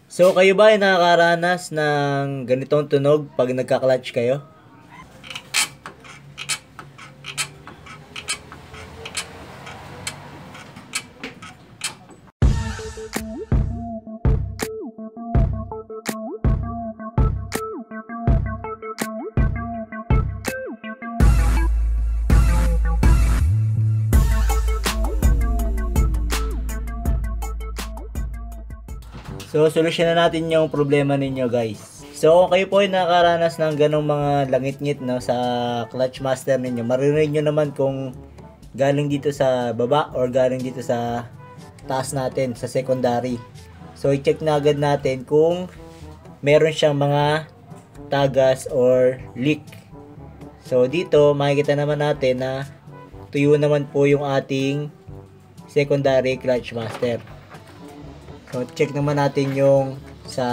So kayo ba ay nakakaranas ng ganitong tunog pag nagka-clutch kayo? So, solusyonan natin yung problema ninyo, guys. So, kung kayo po ay nakakaranas ng ganong mga langit-ngit no, sa clutch master ninyo, maririnig nyo naman kung galing dito sa baba or galing dito sa taas natin, sa secondary. So, i-check na agad natin kung meron siyang mga tagas or leak. So, dito, makikita naman natin na tuyo naman po yung ating secondary clutch master. So, check naman natin yung sa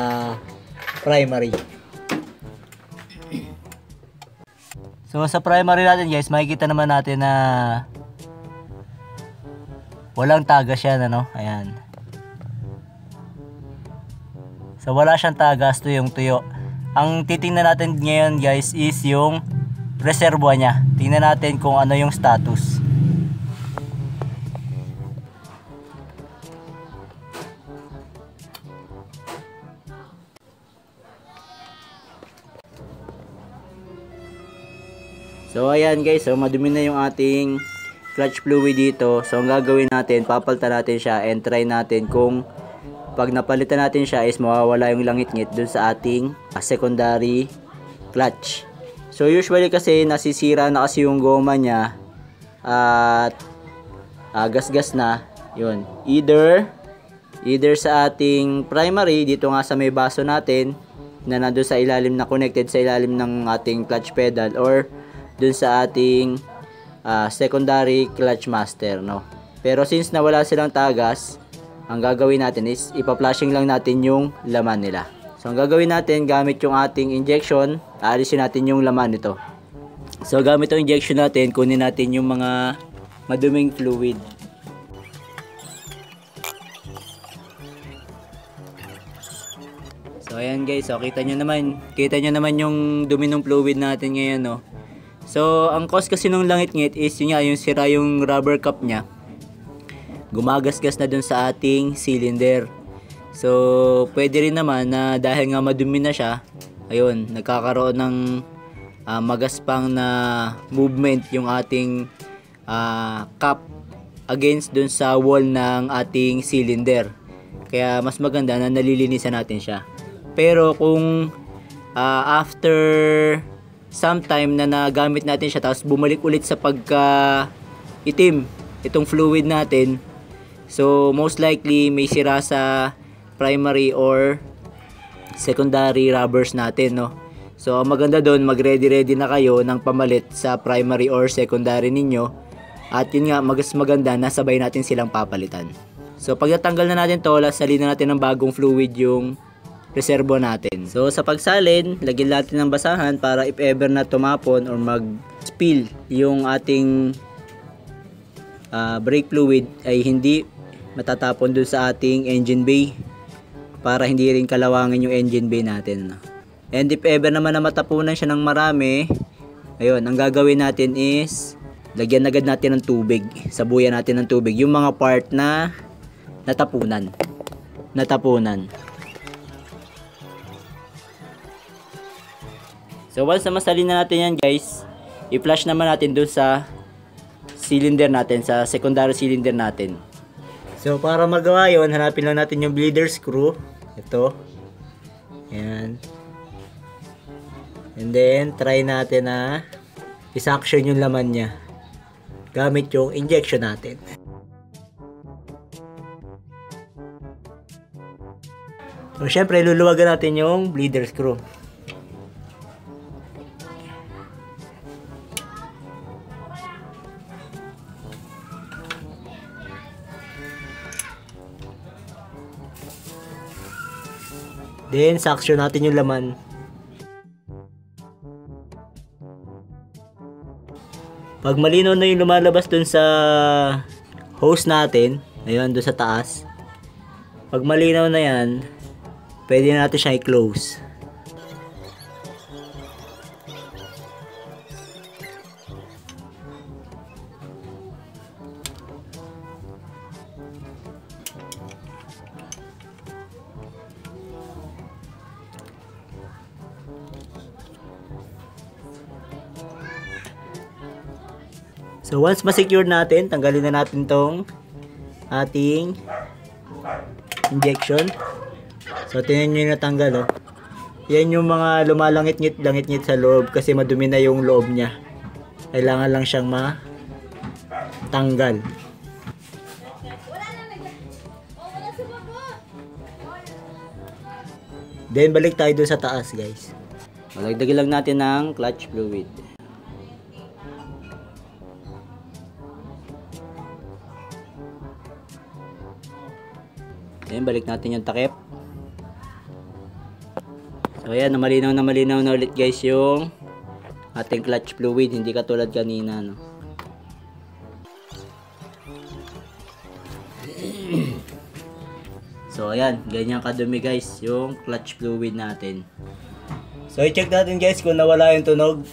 primary. So, sa primary natin guys, makikita naman natin na walang tagas yan, ano? Ayan. So, wala siyang tagas, tuyong tuyo. Ang titingnan natin ngayon guys is yung reservoir niya. Tingnan natin kung ano yung status. So ayan guys, so madumi na yung ating clutch fluid dito. So ang gagawin natin, papalitan natin siya and try natin kung pag napalitan natin siya is mawawala yung langit-ngit dun sa ating secondary clutch. So usually kasi nasisira na kasi yung goma niya at gas-gas na. Yun. Either sa ating primary, dito nga sa may baso natin na nandun sa ilalim na connected sa ilalim ng ating clutch pedal, or dun sa ating secondary clutch master, no. Pero since nawala silang tagas, ang gagawin natin is ipa-flushing lang natin yung laman nila. So ang gagawin natin, gamit yung ating injection, aalisin natin yung laman nito. So gamit yung injection natin, kunin natin yung mga maduming fluid. So ayan guys, so kita nyo naman yung dumi ng fluid natin ngayon, no. So, ang cause kasi nung langit-ngit is yun nga, yung sira yung rubber cap niya. Gumagasgas na dun sa ating cylinder. So, pwede rin naman na dahil nga madumi na siya, ayun, nagkakaroon ng magaspang na movement yung ating cap against dun sa wall ng ating cylinder. Kaya mas maganda na nalilinisan natin siya. Pero kung after sometime na nagamit natin siya tapos bumalik ulit sa pagka itim itong fluid natin, so most likely may sira sa primary or secondary rubbers natin, no. So ang maganda doon, mag-ready na kayo ng pamalit sa primary or secondary ninyo, at yun nga, maganda na sabay natin silang papalitan. So pag natanggal na natin to, salin na natin ng bagong fluid yung reservo natin. So sa pagsalin, lagyan natin ng basahan para if ever na tumapon or mag-spill yung ating brake fluid ay hindi matatapon dun sa ating engine bay, para hindi rin kalawangin yung engine bay natin. And if ever naman na matapunan siya ng marami, ayun, ang gagawin natin is lagyan agad natin ng tubig. Sabuyan natin ng tubig yung mga part na natapunan. So once na masalin na natin yan guys, i-flush naman natin dun sa cylinder natin, sa secondary cylinder natin. So para magawa yun, hanapin lang natin yung bleeder screw. Ito. Ayan. And then try natin na i-suction yung laman niya gamit yung injection natin. So syempre luluwagan natin yung bleeder screw. Then, suction natin yung laman. Pag malinaw na yung lumalabas dun sa hose natin, ayun, dun sa taas. Pag malinaw na yan, pwede na natin siya i-close. So once ma-secure natin, tanggalin na natin tong ating injection. So tingnan nyo yung natanggal, oh. Yan yung mga lumalangit-ngit sa loob kasi madumi na yung loob niya. Kailangan lang siyang matanggal. Then balik tayo dun sa taas, guys. Malagdagan lang natin ng clutch fluid. Then balik natin yung takip. So ayan, malinaw na ulit guys yung ating clutch fluid, hindi katulad kanina, no. So ayan, ganyan kadumi guys yung clutch fluid natin. So i-check natin guys kung nawala yung tunog.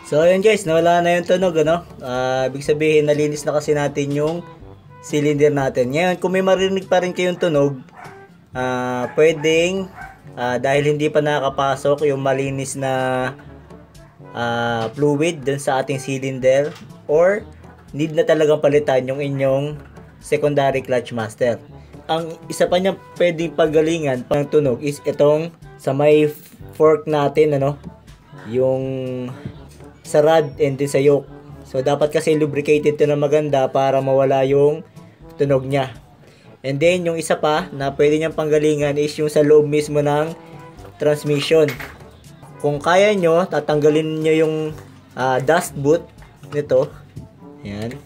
So ayun guys, nawala na yung tunog, ano. Ibig sabihin nalinis na kasi natin yung cylinder natin. Ngayon kung may marinig pa rin kayong tunog, pwedeng dahil hindi pa nakakapasok yung malinis na fluid dun sa ating cylinder, or need na talagang palitan yung inyong secondary clutch master. Ang isa pa niyang pwedeng pagalingan pang tunog is itong sa may fork natin, ano, yung sa rod and din sa yoke. So dapat kasi lubricated to na maganda para mawala yung tunog niya. And then yung isa pa na pwede niyang panggalingan is yung sa loob mismo ng transmission. Kung kaya nyo, tatanggalin nyo yung dust boot nito. Ayan.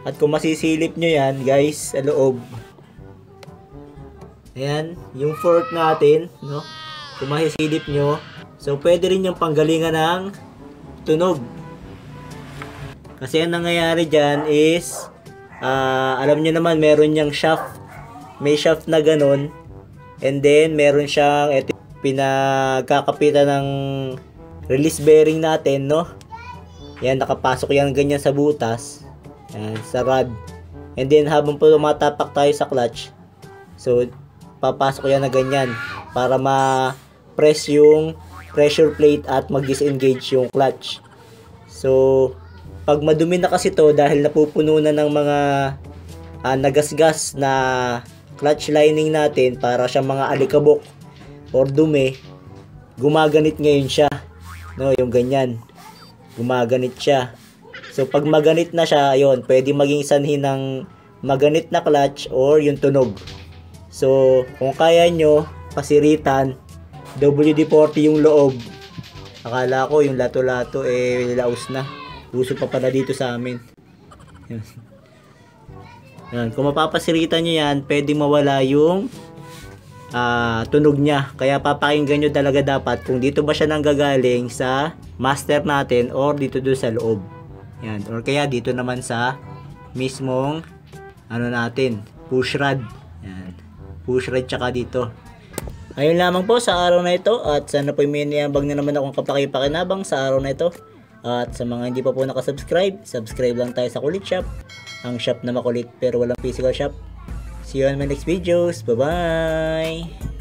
At kung masisilip nyo yan guys sa loob, ayan, yung fork natin, no? Kung masisilip nyo, so pwede rin yung panggalingan ng tunog. Kasi ang nangyayari dyan is alam nyo naman meron niyang shaft, may shaft na ganun, and then meron siyang pinagkakapitan ng release bearing natin, no? Yan, nakapasok yan ganyan sa butas, yan, sa rod, and then habang po tumatapak tayo sa clutch, so papasok yan na ganyan para ma-press yung pressure plate at mag-disengage yung clutch. So pag madumi na kasi to dahil napupuno na ng mga nagasgas na clutch lining natin, para siyang mga alikabok or dumi, gumaganit ngayon siya, no, yung ganyan, gumaganit siya. So pag maganit na siya, ayun, pwede maging sanhi ng maganit na clutch or yung tunog. So kung kaya nyo pasiritan, WD-40 yung loob. Akala ko yung lato-lato laos na. Uso pa pala dito sa amin. Yan. Kung mapapasiritan nyo yan, pwede mawala yung tunog niya. Kaya papakinggan nyo talaga dapat kung dito ba siya nanggagaling sa master natin or dito doon sa loob. Yan. Or kaya dito naman sa mismong natin, push rod. Yan. Push rod tsaka dito. Ayun lamang po sa araw na ito, at sana po may niyambag na naman akong kapaki-pakinabang sa araw na ito. At sa mga hindi pa po nakasubscribe, subscribe lang tayo sa Kulit Shop, ang shop na makulit pero walang physical shop. See you on my next videos. Bye bye!